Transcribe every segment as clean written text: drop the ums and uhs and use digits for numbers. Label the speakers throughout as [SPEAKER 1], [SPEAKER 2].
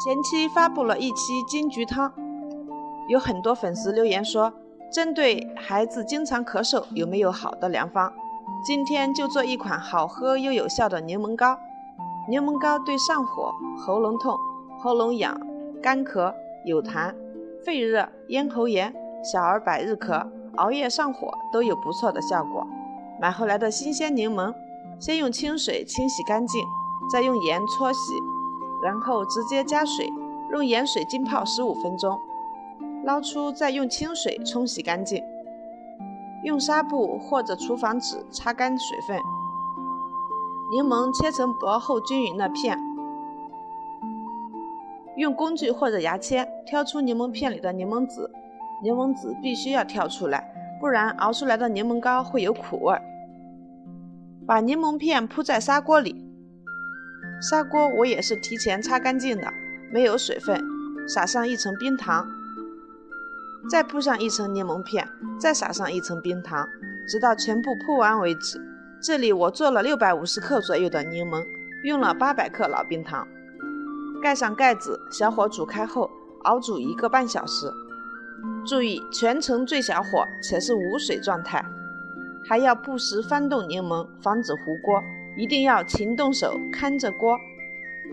[SPEAKER 1] 前期发布了一期金桔汤，有很多粉丝留言说，针对孩子经常咳嗽有没有好的良方？今天就做一款好喝又有效的柠檬膏。柠檬膏对上火、喉咙痛、喉咙痒、干咳、有痰、肺热、咽喉炎、小儿百日咳、熬夜上火都有不错的效果。买回来的新鲜柠檬，先用清水清洗干净，再用盐搓洗，然后直接加水，用盐水浸泡15分钟，捞出再用清水冲洗干净，用纱布或者厨房纸擦干水分。柠檬切成薄厚均匀的片，用工具或者牙签挑出柠檬片里的柠檬籽，柠檬籽必须要挑出来，不然熬出来的柠檬膏会有苦味。把柠檬片铺在砂锅里，砂锅我也是提前擦干净的，没有水分，撒上一层冰糖，再铺上一层柠檬片，再撒上一层冰糖，直到全部铺完为止。这里我做了650克左右的柠檬，用了800克老冰糖。盖上盖子，小火煮开后熬煮1个半小时。注意全程最小火，且是无水状态，还要不时翻动柠檬，防止糊锅，一定要勤动手看着锅，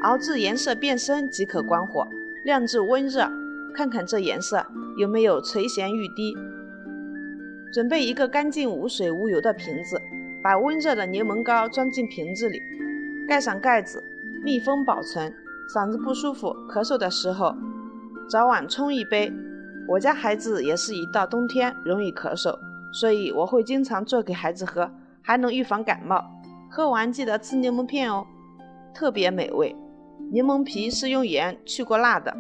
[SPEAKER 1] 熬至颜色变深即可关火，晾至温热，看看这颜色有没有垂涎欲滴。准备一个干净无水无油的瓶子，把温热的柠檬膏装进瓶子里，盖上盖子，密封保存。嗓子不舒服咳嗽的时候，早晚冲一杯。我家孩子也是一到冬天容易咳嗽，所以我会经常做给孩子喝，还能预防感冒。喝完记得吃柠檬片哦，特别美味。柠檬皮是用盐去过辣的，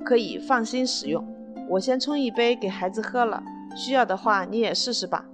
[SPEAKER 1] 可以放心使用。我先冲一杯给孩子喝了，需要的话你也试试吧。